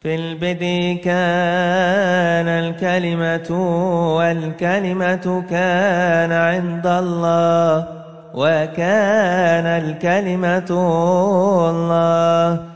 في البدء كان الكلمة والكلمة كان عند الله وكان الكلمة الله.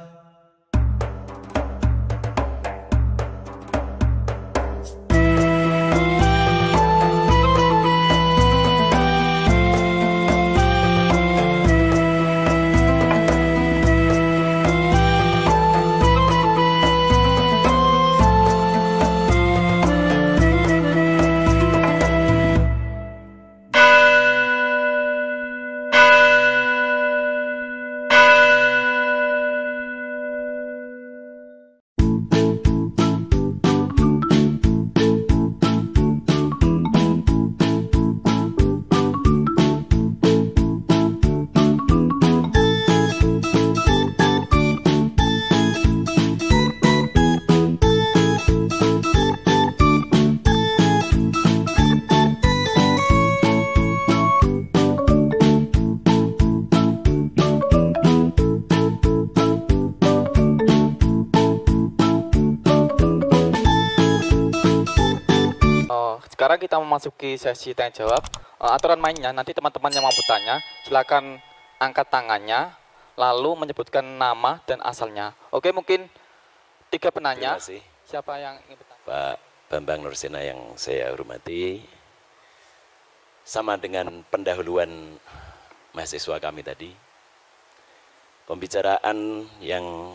Sekarang kita memasuki sesi tanya jawab. Aturan mainnya, nanti teman-teman yang mau bertanya silakan angkat tangannya lalu menyebutkan nama dan asalnya. Oke, mungkin 3 penanya. Siapa yang ingin bertanya? Pak Bambang Nursina yang saya hormati, sama dengan pendahuluan mahasiswa kami tadi, pembicaraan yang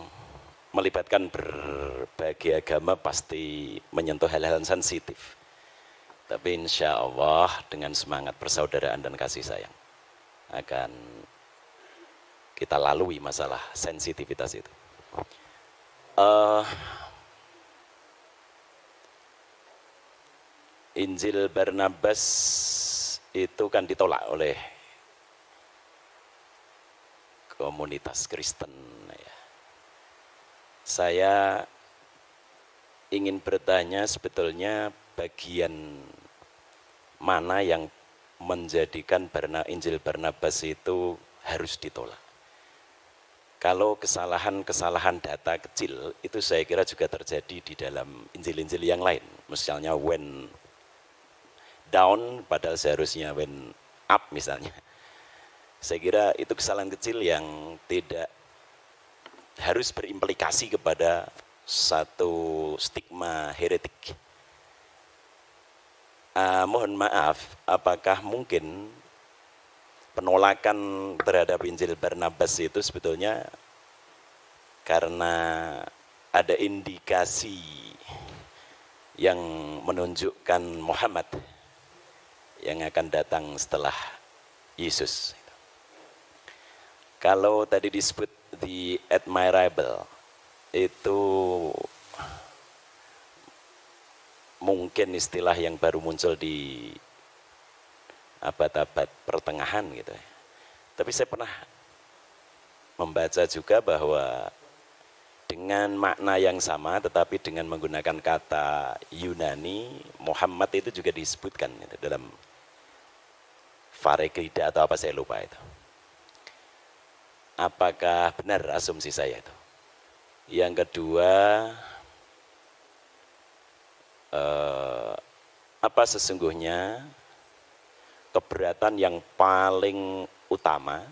melibatkan berbagai agama pasti menyentuh hal-hal sensitif. Tapi insya Allah dengan semangat persaudaraan dan kasih sayang akan kita lalui masalah sensitivitas itu. Injil Barnabas itu kan ditolak oleh komunitas Kristen. Ya. Saya ingin bertanya sebetulnya bagian mana yang menjadikan Injil Barnabas itu harus ditolak. Kalau kesalahan-kesalahan data kecil itu saya kira juga terjadi di dalam Injil-Injil yang lain. Misalnya when down padahal seharusnya when up misalnya. Saya kira itu kesalahan kecil yang tidak harus berimplikasi kepada satu stigma heretik. Mohon maaf, apakah mungkin penolakan terhadap Injil Barnabas itu sebetulnya karena ada indikasi yang menunjukkan Muhammad yang akan datang setelah Yesus. Kalau tadi disebut the admirable, itu mungkin istilah yang baru muncul di abad-abad pertengahan gitu ya. Tapi saya pernah membaca juga bahwa dengan makna yang sama tetapi dengan menggunakan kata Yunani, Muhammad itu juga disebutkan gitu, dalam Pharekrida atau apa saya lupa itu. Apakah benar asumsi saya itu? Yang kedua, apa sesungguhnya keberatan yang paling utama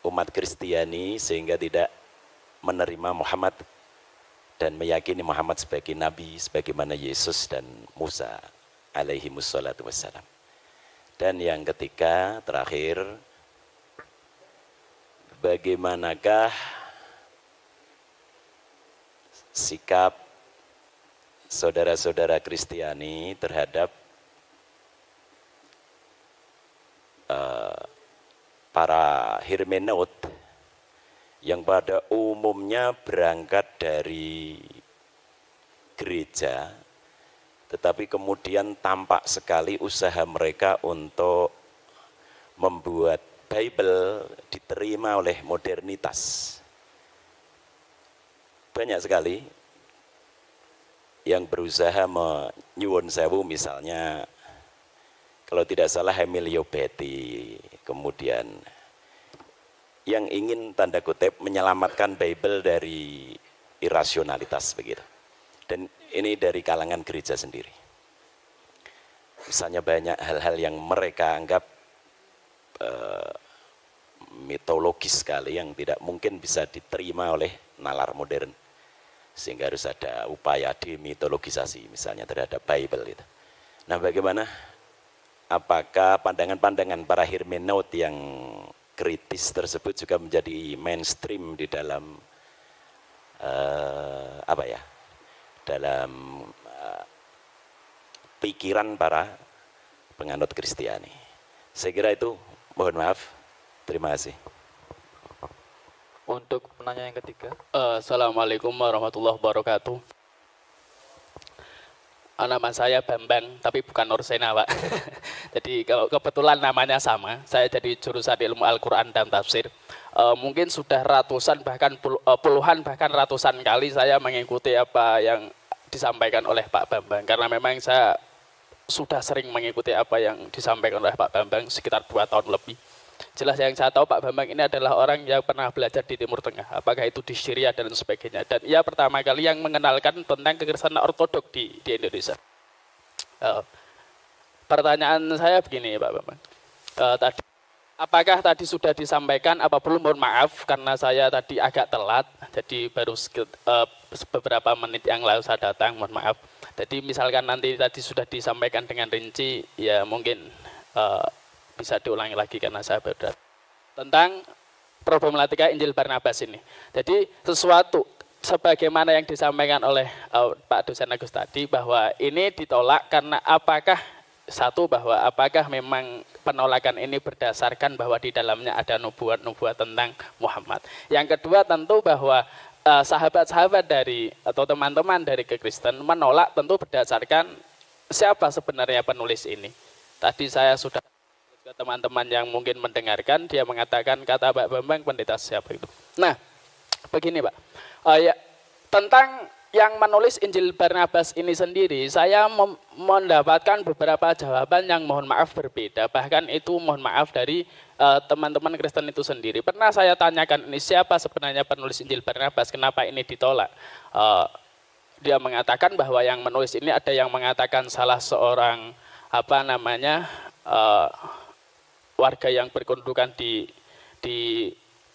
umat Kristiani sehingga tidak menerima Muhammad dan meyakini Muhammad sebagai nabi sebagaimana Yesus dan Musa alaihi wassalatu wassalam. Dan yang ketiga, terakhir, bagaimanakah sikap saudara-saudara Kristiani terhadap para hermeneut yang pada umumnya berangkat dari gereja, tetapi kemudian tampak sekali usaha mereka untuk membuat Bible diterima oleh modernitas. Banyak sekali yang berusaha menyuwun sewu, misalnya kalau tidak salah Emilio Betti, kemudian yang ingin tanda kutip menyelamatkan Bible dari irasionalitas begitu. Dan ini dari kalangan gereja sendiri. Misalnya banyak hal-hal yang mereka anggap mitologis sekali yang tidak mungkin bisa diterima oleh nalar modern. Sehingga harus ada upaya demitologisasi misalnya terhadap Bible itu. Nah, bagaimana? Apakah pandangan-pandangan para hermeneut yang kritis tersebut juga menjadi mainstream di dalam dalam pikiran para penganut Kristiani? Saya kira itu, mohon maaf. Terima kasih. Untuk penanya yang ketiga. Assalamualaikum warahmatullahi wabarakatuh. Nama saya Bambang, tapi bukan Nursena, Pak. Jadi kalau kebetulan namanya sama, saya jadi jurusan ilmu Al-Quran dan Tafsir. Mungkin sudah ratusan, bahkan puluhan, bahkan ratusan kali saya mengikuti apa yang disampaikan oleh Pak Bambang. Karena memang saya sudah sering mengikuti apa yang disampaikan oleh Pak Bambang sekitar 2 tahun lebih. Jelas yang saya tahu Pak Bambang ini adalah orang yang pernah belajar di Timur Tengah, apakah itu di Syria dan sebagainya. Dan ia pertama kali yang mengenalkan tentang kekristenan ortodok di Indonesia. Pertanyaan saya begini Pak Bambang, apakah tadi sudah disampaikan, apa belum, mohon maaf karena saya tadi agak telat, jadi baru beberapa menit yang lalu saya datang, mohon maaf. Jadi misalkan nanti tadi sudah disampaikan dengan rinci, ya mungkin bisa diulangi lagi karena saya baru datang. Tentang problematika Injil Barnabas ini. Jadi sesuatu sebagaimana yang disampaikan oleh Pak dosen Agus tadi, bahwa ini ditolak karena apakah memang penolakan ini berdasarkan bahwa di dalamnya ada nubuat-nubuat tentang Muhammad. Yang kedua tentu bahwa sahabat-sahabat dari atau teman-teman dari kekristen menolak tentu berdasarkan siapa sebenarnya penulis ini. Tadi saya sudah ke teman-teman yang mungkin mendengarkan, dia mengatakan kata Pak Bambang pendeta siapa itu. Nah, begini Pak, tentang yang menulis Injil Barnabas ini sendiri, saya mendapatkan beberapa jawaban yang mohon maaf berbeda. Bahkan itu mohon maaf dari teman-teman Kristen itu sendiri. Pernah saya tanyakan ini siapa sebenarnya penulis Injil Barnabas, kenapa ini ditolak? Dia mengatakan bahwa yang menulis ini ada yang mengatakan salah seorang warga yang berkedudukan di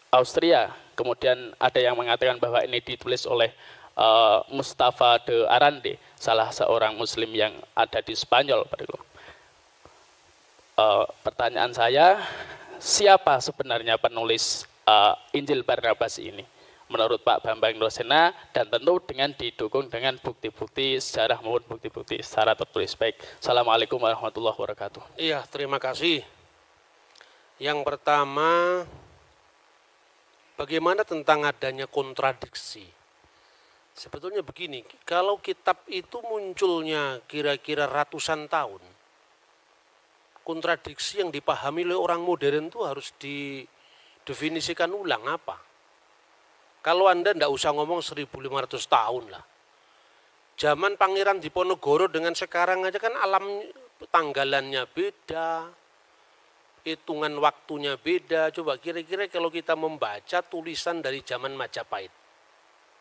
Austria. Kemudian ada yang mengatakan bahwa ini ditulis oleh Mustafa de Arande, salah seorang Muslim yang ada di Spanyol. Pertanyaan saya, siapa sebenarnya penulis Injil Barnabas ini? Menurut Pak Bambang Nursena, dan tentu dengan didukung dengan bukti-bukti sejarah maupun bukti-bukti secara tertulis. Baik, Assalamualaikum warahmatullahi wabarakatuh. Iya, terima kasih. Yang pertama, bagaimana tentang adanya kontradiksi? Sebetulnya begini, kalau kitab itu munculnya kira-kira ratusan tahun, kontradiksi yang dipahami oleh orang modern itu harus didefinisikan ulang apa. Kalau Anda tidak usah ngomong 1500 tahun lah. Zaman Pangeran Diponegoro dengan sekarang aja kan alam tanggalannya beda, hitungan waktunya beda. Coba kira-kira kalau kita membaca tulisan dari zaman Majapahit.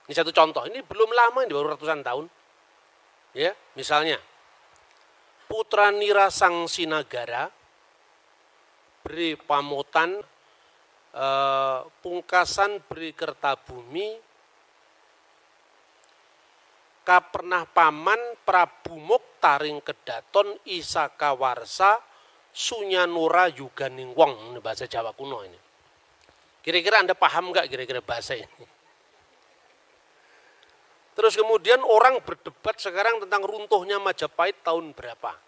Ini satu contoh, ini belum lama, ini baru ratusan tahun. Ya, misalnya, Putra Nira Sang Sinagara, Beri Pamotan, Pungkasan Beri Kertabumi, Kapernah Paman, Prabu Muktaring Kedaton, Isaka Warsa, Sunyanura Yuganing Wong, ini bahasa Jawa kuno ini. Kira-kira Anda paham nggak kira-kira bahasa ini? Terus kemudian orang berdebat sekarang tentang runtuhnya Majapahit tahun berapa.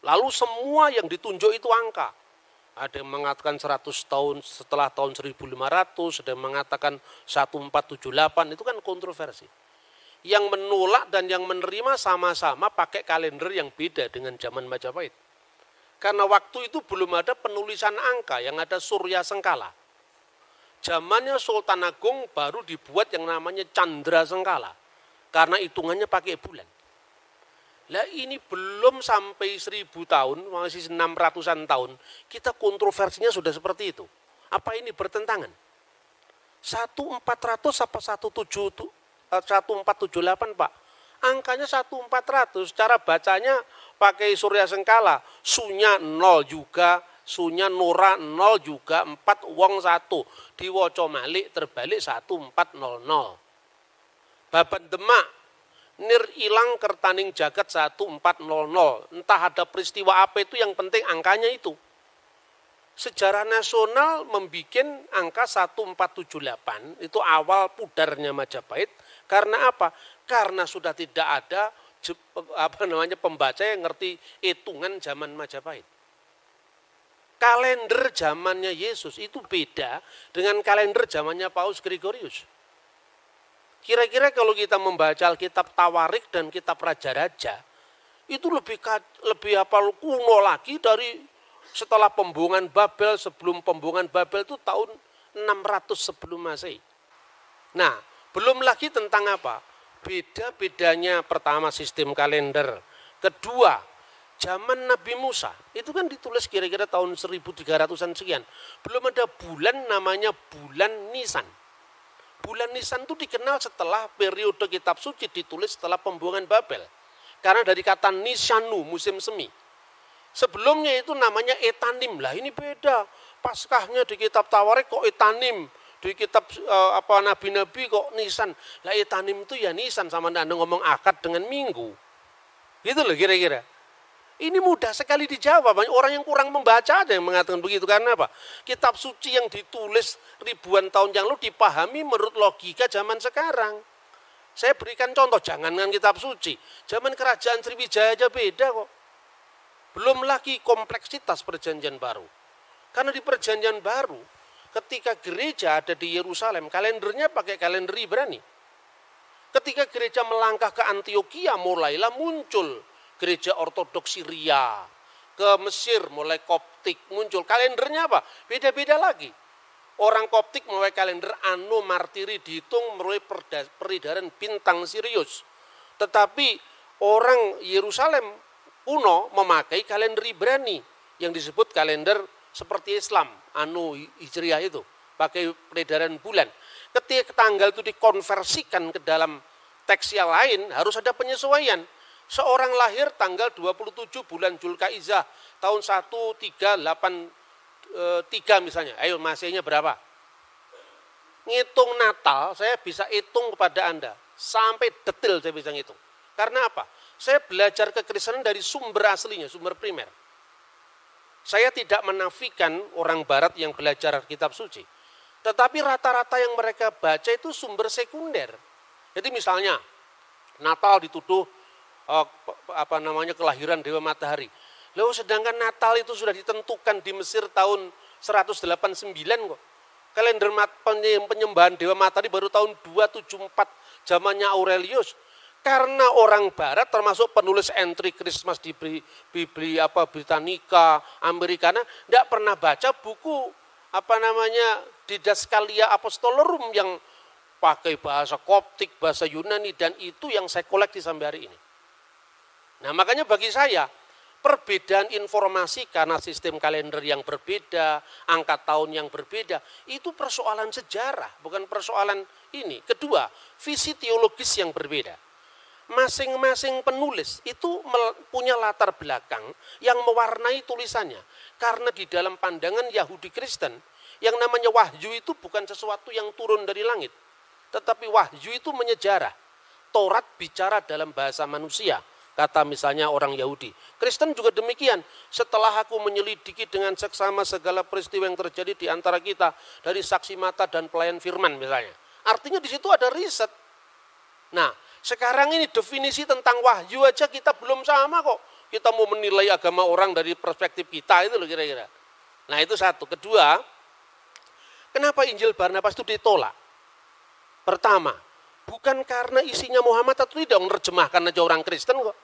Lalu semua yang ditunjuk itu angka. Ada yang mengatakan 100 tahun setelah tahun 1500, ada yang mengatakan 1478, itu kan kontroversi. Yang menolak dan yang menerima sama-sama pakai kalender yang beda dengan zaman Majapahit. Karena waktu itu belum ada penulisan angka, yang ada Surya Sengkala. Zamannya Sultan Agung baru dibuat yang namanya Candra Sengkala. Karena hitungannya pakai bulan. Lah ini belum sampai 1000 tahun, masih 600-an tahun, kita kontroversinya sudah seperti itu. Apa ini bertentangan? 1400 apa 1478 Pak. Angkanya 1400, cara bacanya pakai Surya Sengkala. Sunya 0 juga, sunya Nora 0 juga, 4 wong 1. Diwoco malik terbalik 1400. Baban Demak, nir ilang kertaning jagat 1400. Entah ada peristiwa apa itu, yang penting angkanya itu. Sejarah nasional membuat angka 1478, itu awal pudarnya Majapahit. Karena apa? Karena sudah tidak ada pembaca yang ngerti hitungan zaman Majapahit. Kalender zamannya Yesus itu beda dengan kalender zamannya Paus Gregorius. Kira-kira kalau kita membaca Alkitab Tawarik dan Kitab Raja-Raja, itu lebih kuno lagi dari setelah pembuangan Babel. Sebelum pembuangan Babel itu tahun 600 sebelum Masehi. Nah, belum lagi tentang apa? Beda-bedanya pertama sistem kalender. Kedua, zaman Nabi Musa. Itu kan ditulis kira-kira tahun 1300-an sekian. Belum ada bulan namanya bulan Nisan. Bulan Nisan itu dikenal setelah periode kitab suci ditulis setelah pembuangan Babel. Karena dari kata Nisanu, musim semi. Sebelumnya itu namanya Etanim. Lah ini beda. Paskahnya di kitab Tawarik kok Etanim. Di kitab nabi-nabi kok Nisan. Lah Etanim itu ya Nisan, sama Anda ngomong akad dengan minggu. Gitu loh kira-kira. Ini mudah sekali dijawab. Banyak orang yang kurang membaca ada yang mengatakan begitu. Karena apa? Kitab suci yang ditulis ribuan tahun yang lalu dipahami menurut logika zaman sekarang. Saya berikan contoh, jangankan kitab suci. Zaman kerajaan Sriwijaya aja beda kok. Belum lagi kompleksitas perjanjian baru. Karena di perjanjian baru, ketika gereja ada di Yerusalem, kalendernya pakai kalender Ibrani. Ketika gereja melangkah ke Antioquia, mulailah muncul gereja ortodoks Syria. Ke Mesir mulai Koptik muncul. Kalendernya apa? Beda-beda lagi. Orang Koptik mulai kalender Anno Martiri dihitung mulai peredaran bintang Sirius. Tetapi orang Yerusalem kuno memakai kalender Ibrani yang disebut kalender seperti Islam, Anno Hijriah itu, pakai peredaran bulan. Ketika tanggal itu dikonversikan ke dalam teks yang lain, harus ada penyesuaian. Seorang lahir tanggal 27 bulan Julkaizah tahun 1383 misalnya. Ayo Masehnya berapa? Ngitung Natal, saya bisa hitung kepada Anda. Sampai detail saya bisa ngitung. Karena apa? Saya belajar kekristenan dari sumber aslinya, sumber primer. Saya tidak menafikan orang barat yang belajar kitab suci. Tetapi rata-rata yang mereka baca itu sumber sekunder. Jadi misalnya, Natal dituduh kelahiran Dewa Matahari. Lalu sedangkan Natal itu sudah ditentukan di Mesir tahun 189 kok. Kalender penyembahan Dewa Matahari baru tahun 274 zamannya Aurelius. Karena orang barat termasuk penulis entry Christmas di Britannica, Americana, tidak pernah baca buku Didaskalia Apostolorum yang pakai bahasa Koptik, bahasa Yunani, dan itu yang saya koleksi sampai hari ini. Nah, makanya bagi saya, perbedaan informasi karena sistem kalender yang berbeda, angka tahun yang berbeda, itu persoalan sejarah, bukan persoalan ini. Kedua, visi teologis yang berbeda. Masing-masing penulis itu punya latar belakang yang mewarnai tulisannya. Karena di dalam pandangan Yahudi Kristen, yang namanya wahyu itu bukan sesuatu yang turun dari langit. Tetapi wahyu itu menyejarah. Taurat bicara dalam bahasa manusia. Kata misalnya orang Yahudi. Kristen juga demikian. Setelah aku menyelidiki dengan seksama segala peristiwa yang terjadi di antara kita, dari saksi mata dan pelayan firman misalnya. Artinya di situ ada riset. Nah, sekarang ini definisi tentang wahyu aja kita belum sama kok. Kita mau menilai agama orang dari perspektif kita, itu loh kira-kira. Nah, itu satu. Kedua, kenapa Injil Barnabas itu ditolak? Pertama, bukan karena isinya Muhammad atau tidak, menerjemahkan aja orang Kristen kok.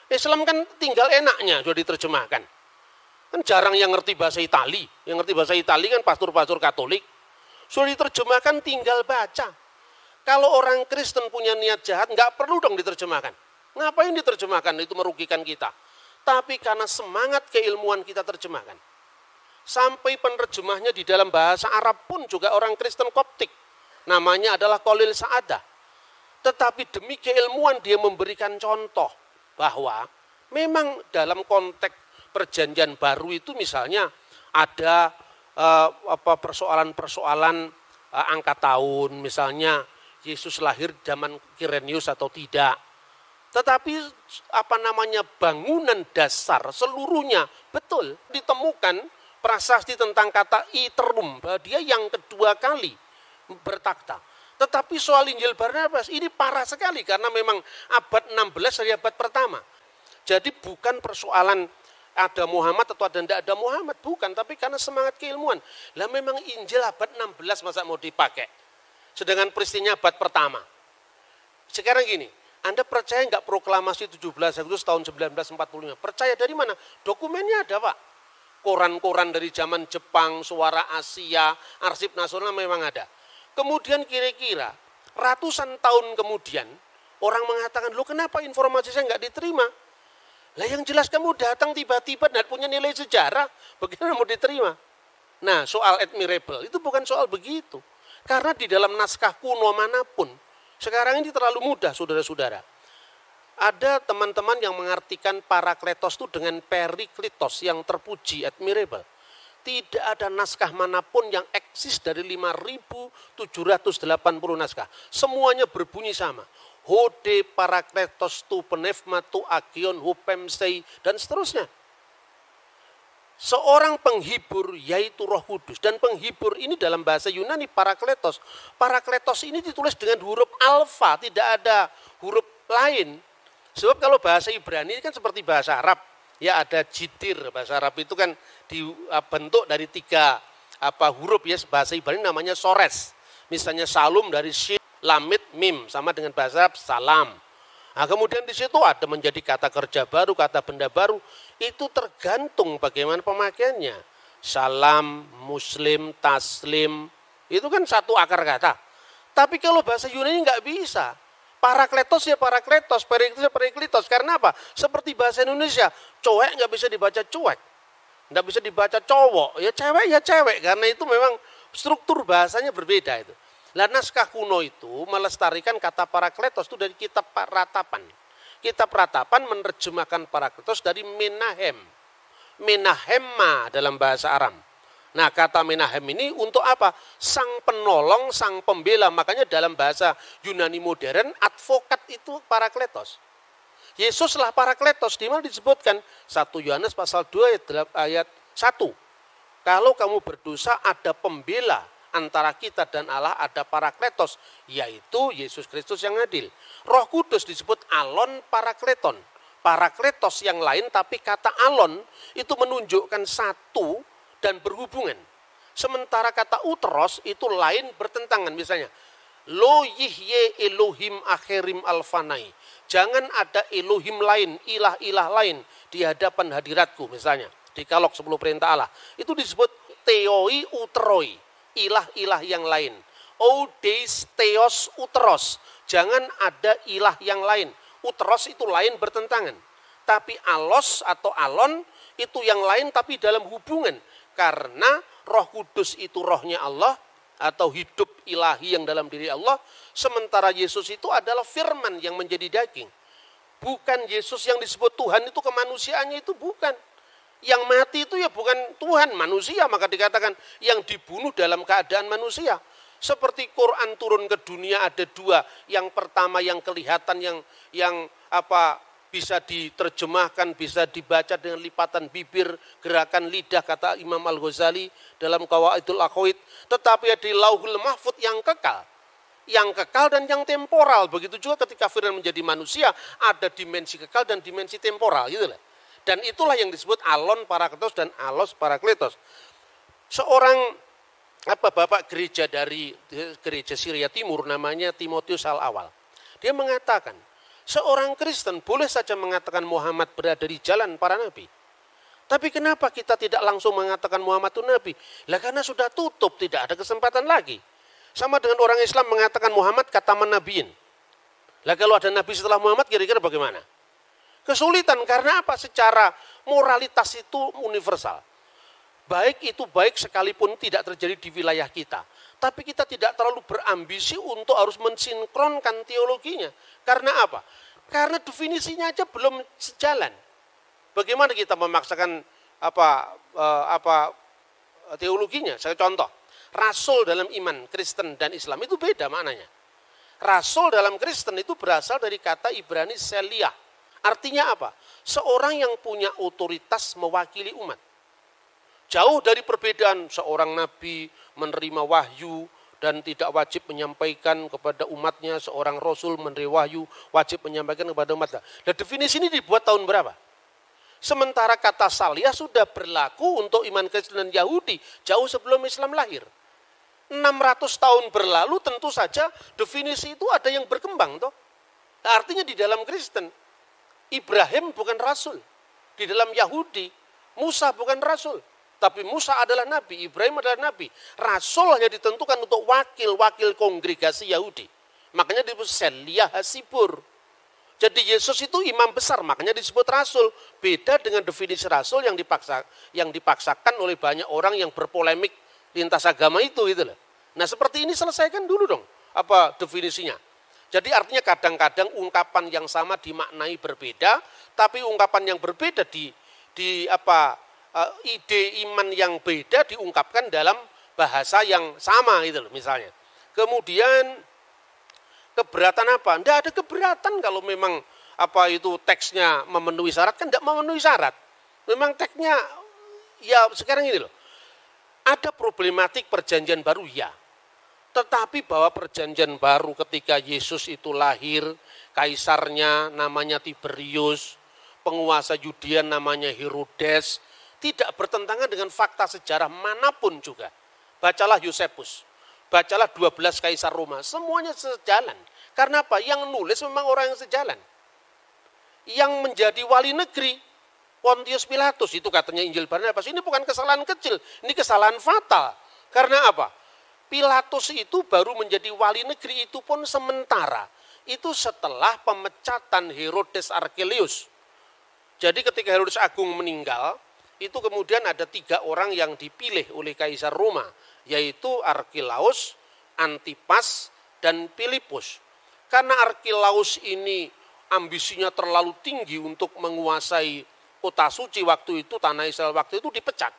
Islam kan tinggal enaknya sudah diterjemahkan. Kan jarang yang ngerti bahasa Itali. Yang ngerti bahasa Itali kan pastor-pastor Katolik. Sudah diterjemahkan tinggal baca. Kalau orang Kristen punya niat jahat, nggak perlu dong diterjemahkan. Ngapain diterjemahkan? Itu merugikan kita. Tapi karena semangat keilmuan kita terjemahkan. Sampai penerjemahnya di dalam bahasa Arab pun juga orang Kristen Koptik. Namanya adalah Khalil Sa'adah. Tetapi demi keilmuan dia memberikan contoh bahwa memang dalam konteks perjanjian baru itu misalnya ada persoalan-persoalan angka tahun, misalnya Yesus lahir zaman Kirenius atau tidak. Tetapi bangunan dasar seluruhnya betul ditemukan prasasti tentang kata iterum, bahwa dia yang kedua kali bertakhta. Tetapi soal Injil Barnabas ini parah sekali karena memang abad 16 dari abad pertama. Jadi bukan persoalan ada Muhammad atau ada tidak ada Muhammad, bukan, tapi karena semangat keilmuan. Lah memang Injil abad 16 masa mau dipakai, sedangkan peristiwanya abad pertama. Sekarang gini, Anda percaya nggak proklamasi 17 Agustus tahun 1945? Percaya dari mana? Dokumennya ada, Pak. Koran-koran dari zaman Jepang, Suara Asia, Arsip Nasional memang ada. Kemudian kira-kira ratusan tahun kemudian, orang mengatakan, loh kenapa informasi saya nggak diterima? Lah yang jelas kamu datang tiba-tiba dan punya nilai sejarah, bagaimana mau diterima? Nah, soal admirable itu bukan soal begitu. Karena di dalam naskah kuno manapun, sekarang ini terlalu mudah, saudara-saudara. Ada teman-teman yang mengartikan Parakletos itu dengan Periklitos yang terpuji, admirable. Tidak ada naskah manapun yang eksis dari 5.780 naskah. Semuanya berbunyi sama. Hode Parakletos tu penefma tu agion hupemsei dan seterusnya. Seorang penghibur yaitu Roh Kudus, dan penghibur ini dalam bahasa Yunani Parakletos. Parakletos ini ditulis dengan huruf alfa, tidak ada huruf lain. Sebab kalau bahasa Ibrani kan seperti bahasa Arab, ya ada jitir. Bahasa Arab itu kan dibentuk dari 3 huruf, ya bahasa Ibrani namanya sores. Misalnya salum dari shin, lamit, mim, sama dengan bahasa Arab salam. Nah, kemudian di situ ada menjadi kata kerja baru, kata benda baru. Itu tergantung bagaimana pemakaiannya. Salam, muslim, taslim, itu kan satu akar kata. Tapi kalau bahasa Yunani nggak bisa. Parakletos ya parakletos, periklitos ya periklitos. Karena apa? Seperti bahasa Indonesia, cowek nggak bisa dibaca cuek. Nggak bisa dibaca cowok, ya cewek. Karena itu memang struktur bahasanya berbeda itu. Lah naskah kuno itu melestarikan kata Parakletos itu dari kitab Ratapan. Kitab Ratapan menerjemahkan Parakletos dari Menahem. Menahemma dalam bahasa Aram. Nah kata Menahem ini untuk apa? Sang penolong, sang pembela. Makanya dalam bahasa Yunani modern, advokat itu Parakletos. Yesuslah Parakletos, di mana disebutkan 1 Yohanes pasal 2 ayat 1. Kalau kamu berdosa ada pembela antara kita dan Allah, ada Parakletos, yaitu Yesus Kristus yang adil. Roh Kudus disebut alon parakleton. Parakletos yang lain, tapi kata alon itu menunjukkan satu dan berhubungan. Sementara kata uteros itu lain bertentangan. Misalnya, lo yihye Elohim akhirim alfanai. Jangan ada Elohim lain, ilah-ilah lain di hadapan hadiratku. Misalnya, di Kalok 10 perintah Allah. Itu disebut theoi uteroi. Ilah-ilah yang lain. Odeis theos uteros. Jangan ada ilah yang lain. Uteros itu lain bertentangan. Tapi alos atau alon itu yang lain tapi dalam hubungan. Karena Roh Kudus itu rohnya Allah atau hidup ilahi yang dalam diri Allah. Sementara Yesus itu adalah firman yang menjadi daging. Bukan Yesus yang disebut Tuhan itu kemanusiaannya itu bukan. Yang mati itu ya bukan Tuhan, manusia, maka dikatakan yang dibunuh dalam keadaan manusia. Seperti Quran turun ke dunia ada 2. Yang pertama yang kelihatan yang bisa diterjemahkan, bisa dibaca dengan lipatan bibir, gerakan lidah kata Imam Al-Ghazali dalam Qawaidul Aqwaid. Tetapi ada di Lauhul Mahfuz yang kekal. Yang kekal dan yang temporal. Begitu juga ketika firman menjadi manusia ada dimensi kekal dan dimensi temporal, gitu lah. Dan itulah yang disebut alon parakletos dan alos parakletos. Seorang bapak gereja dari gereja Syria Timur namanya Timotius Al-Awal. Dia mengatakan, seorang Kristen boleh saja mengatakan Muhammad berada di jalan para nabi. Tapi kenapa kita tidak langsung mengatakan Muhammad itu nabi? Lah karena sudah tutup, tidak ada kesempatan lagi. Sama dengan orang Islam mengatakan Muhammad kataman nabiin. Lah kalau ada nabi setelah Muhammad kira-kira bagaimana? Kesulitan karena apa? Secara moralitas itu universal. Baik itu baik sekalipun tidak terjadi di wilayah kita. Tapi kita tidak terlalu berambisi untuk harus mensinkronkan teologinya. Karena apa? Karena definisinya aja belum sejalan. Bagaimana kita memaksakan teologinya? Saya contoh, rasul dalam iman Kristen dan Islam itu beda maknanya. Rasul dalam Kristen itu berasal dari kata Ibrani Seliah. Artinya apa? Seorang yang punya otoritas mewakili umat. Jauh dari perbedaan seorang nabi menerima wahyu dan tidak wajib menyampaikan kepada umatnya, seorang rasul menerima wahyu wajib menyampaikan kepada umatnya. Dan definisi ini dibuat tahun berapa? Sementara kata Saliah sudah berlaku untuk iman Kristen dan Yahudi jauh sebelum Islam lahir. 600 tahun berlalu tentu saja definisi itu ada yang berkembang toh. Artinya di dalam Kristen Ibrahim bukan rasul. Di dalam Yahudi Musa bukan rasul. Tapi Musa adalah nabi, Ibrahim adalah nabi. Rasul hanya ditentukan untuk wakil-wakil kongregasi Yahudi. Makanya disebut Seliah Hasibur. Jadi Yesus itu imam besar, makanya disebut rasul. Beda dengan definisi rasul yang dipaksakan oleh banyak orang yang berpolemik lintas agama itu gitu loh. Nah, seperti ini selesaikan dulu dong apa definisinya. Jadi artinya kadang-kadang ungkapan yang sama dimaknai berbeda, tapi ungkapan yang berbeda ide iman yang beda diungkapkan dalam bahasa yang sama gitu loh misalnya. Kemudian keberatan apa? Tidak ada keberatan kalau memang teksnya memenuhi syarat, kan tidak memenuhi syarat. Memang teksnya ya sekarang ini loh. Ada problematik perjanjian baru ya. Tetapi bahwa perjanjian baru ketika Yesus itu lahir, kaisarnya namanya Tiberius, penguasa Yudea namanya Herodes, tidak bertentangan dengan fakta sejarah manapun juga. Bacalah Yosefus, bacalah 12 kaisar Roma, semuanya sejalan. Karena apa? Yang nulis memang orang yang sejalan. Yang menjadi wali negeri, Pontius Pilatus, itu katanya Injil Barnabas, ini bukan kesalahan kecil, ini kesalahan fatal. Karena apa? Pilatus itu baru menjadi wali negeri itu pun sementara. Itu setelah pemecatan Herodes Archelaus. Jadi ketika Herodes Agung meninggal, itu kemudian ada 3 orang yang dipilih oleh Kaisar Roma, yaitu Archelaus, Antipas, dan Filipus. Karena Archelaus ini ambisinya terlalu tinggi untuk menguasai kota suci waktu itu, tanah Israel waktu itu, dipecat.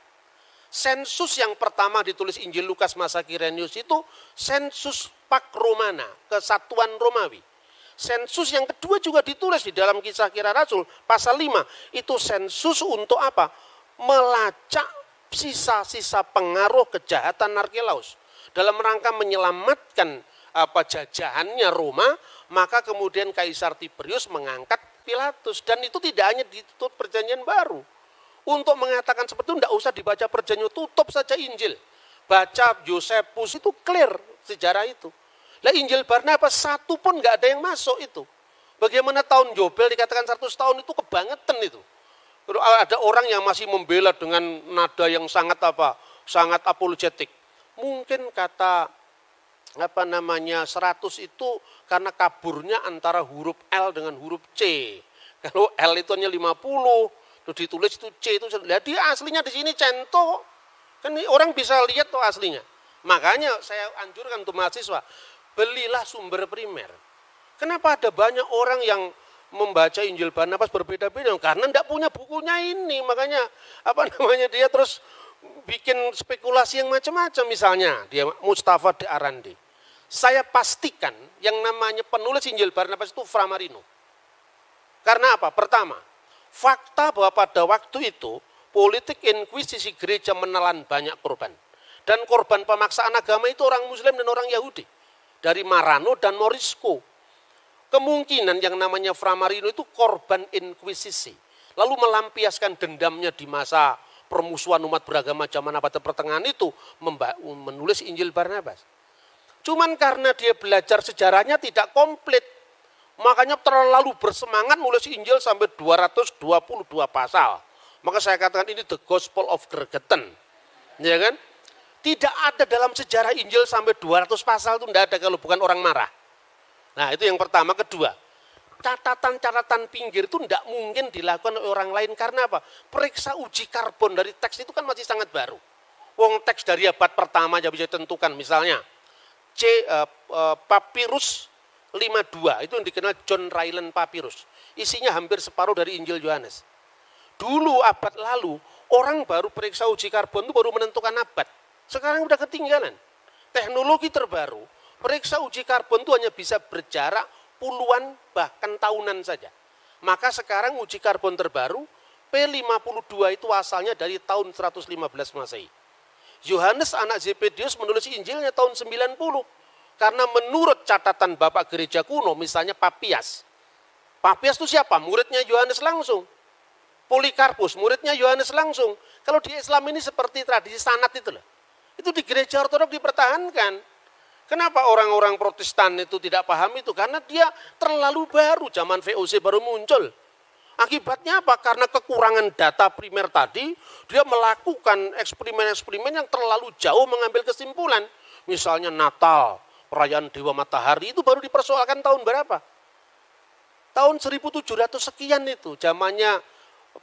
Sensus yang pertama ditulis Injil Lukas masa Kirenius itu sensus Pax Romana, kesatuan Romawi. Sensus yang kedua juga ditulis di dalam Kisah Kira Rasul pasal 5, itu sensus untuk apa? Melacak sisa-sisa pengaruh kejahatan Archelaus. Dalam rangka menyelamatkan jajahannya Roma, maka kemudian Kaisar Tiberius mengangkat Pilatus. Dan itu tidak hanya ditutup perjanjian baru. Untuk mengatakan seperti itu, tidak usah dibaca perjanjian, tutup saja Injil. Baca Yosefus, itu clear sejarah itu. Lah Injil Barnabas satu pun nggak ada yang masuk itu. Bagaimana tahun Yobel dikatakan 100 tahun itu kebangetan itu. Ada orang yang masih membela dengan nada yang sangat apologetik. Mungkin kata 100 itu karena kaburnya antara huruf L dengan huruf C. Kalau L itu hanya 50, terus ditulis itu C itu. Dia aslinya di sini centok. Kan orang bisa lihat tuh aslinya. Makanya saya anjurkan untuk mahasiswa, belilah sumber primer. Kenapa ada banyak orang yang membaca Injil Barnabas berbeda-beda? Karena tidak punya bukunya ini. Makanya dia terus bikin spekulasi yang macam-macam. Misalnya dia Mustafa de Arandi. Saya pastikan yang namanya penulis Injil Barnabas itu Framarino. Karena apa? Pertama, fakta bahwa pada waktu itu politik inkuisisi gereja menelan banyak korban. Dan korban pemaksaan agama itu orang Muslim dan orang Yahudi. Dari Marano dan Morisco. Kemungkinan yang namanya Framarino itu korban inkuisisi. Lalu melampiaskan dendamnya di masa permusuhan umat beragama zaman abad pertengahan itu menulis Injil Barnabas. Cuman karena dia belajar sejarahnya tidak komplit. Makanya terlalu bersemangat nulis Injil sampai 222 pasal. Maka saya katakan ini the gospel of Gregetan. Ya kan? Tidak ada dalam sejarah Injil sampai 200 pasal itu tidak ada kalau bukan orang marah. Nah itu yang pertama. Kedua, catatan-catatan pinggir itu tidak mungkin dilakukan oleh orang lain. Karena apa? Periksa uji karbon dari teks itu kan masih sangat baru. Wong teks dari abad pertama aja bisa ditentukan. Misalnya Papyrus 52, itu yang dikenal John Ryland Papyrus. Isinya hampir separuh dari Injil Yohanes. Dulu abad lalu, orang baru periksa uji karbon itu baru menentukan abad. Sekarang udah ketinggalan. Teknologi terbaru, periksa uji karbon itu hanya bisa berjarak puluhan bahkan tahunan saja. Maka sekarang uji karbon terbaru, P52 itu asalnya dari tahun 115 Masehi. Yohanes anak Zebedius menulis Injilnya tahun 90. Karena menurut catatan Bapak Gereja kuno, misalnya Papias. Papias itu siapa? Muridnya Yohanes langsung. Polikarpus, muridnya Yohanes langsung. Kalau di Islam ini seperti tradisi sanad itu loh. Itu di gereja ortodoks dipertahankan. Kenapa orang-orang Protestan itu tidak paham itu? Karena dia terlalu baru, zaman VOC baru muncul. Akibatnya apa? Karena kekurangan data primer tadi, dia melakukan eksperimen-eksperimen yang terlalu jauh mengambil kesimpulan. Misalnya Natal, perayaan Dewa Matahari itu baru dipersoalkan tahun berapa? Tahun 1700 sekian itu, zamannya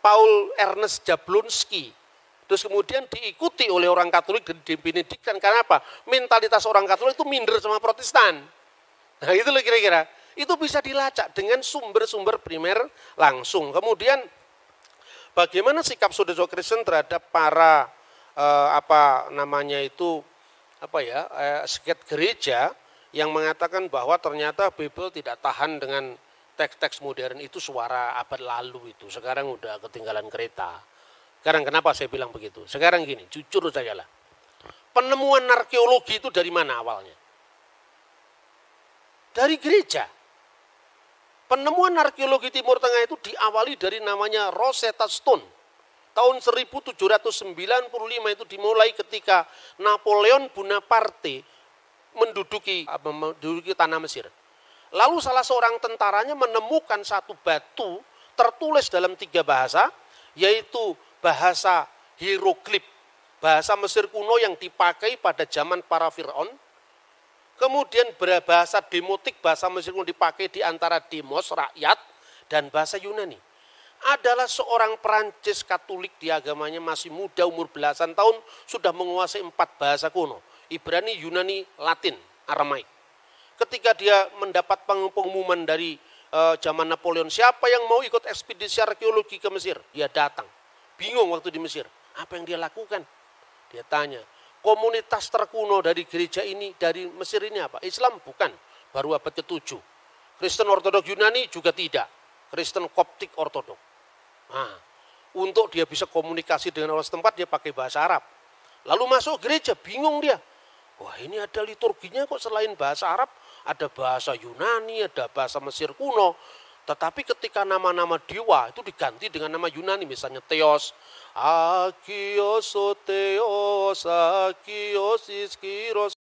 Paul Ernest Jablonski. Terus kemudian diikuti oleh orang Katolik dan dibenedikkan. Karena apa? Mentalitas orang Katolik itu minder sama Protestan. Nah itu loh kira-kira. Itu bisa dilacak dengan sumber-sumber primer langsung. Kemudian bagaimana sikap saudara Kristen terhadap para seket gereja yang mengatakan bahwa ternyata Bible tidak tahan dengan teks-teks modern itu suara abad lalu itu. Sekarang udah ketinggalan kereta. Sekarang kenapa saya bilang begitu? Sekarang gini, jujur sajalah. Penemuan arkeologi itu dari mana awalnya? Dari gereja. Penemuan arkeologi Timur Tengah itu diawali dari namanya Rosetta Stone. Tahun 1795 itu dimulai ketika Napoleon Bonaparte menduduki tanah Mesir. Lalu salah seorang tentaranya menemukan satu batu tertulis dalam 3 bahasa, yaitu bahasa hieroglif, bahasa Mesir kuno yang dipakai pada zaman para Fir'aun. Kemudian bahasa demotik, bahasa Mesir kuno dipakai di antara demos, rakyat, dan bahasa Yunani. Adalah seorang Perancis Katolik, di agamanya masih muda, umur belasan tahun, sudah menguasai 4 bahasa kuno. Ibrani, Yunani, Latin, Aramaik. Ketika dia mendapat pengumuman dari zaman Napoleon, siapa yang mau ikut ekspedisi arkeologi ke Mesir? Dia datang. Bingung waktu di Mesir. Apa yang dia lakukan? Dia tanya, komunitas terkuno dari gereja ini, dari Mesir ini apa? Islam? Bukan. Baru abad ke-7. Kristen Ortodok Yunani juga tidak. Kristen Koptik Ortodok. Nah, untuk dia bisa komunikasi dengan orang setempat, dia pakai bahasa Arab. Lalu masuk gereja, bingung dia. Wah, ini ada liturginya kok selain bahasa Arab, ada bahasa Yunani, ada bahasa Mesir kuno. Tetapi ketika nama-nama dewa itu diganti dengan nama Yunani, misalnya Theos, Akios, Theos, Akios, Iskiros,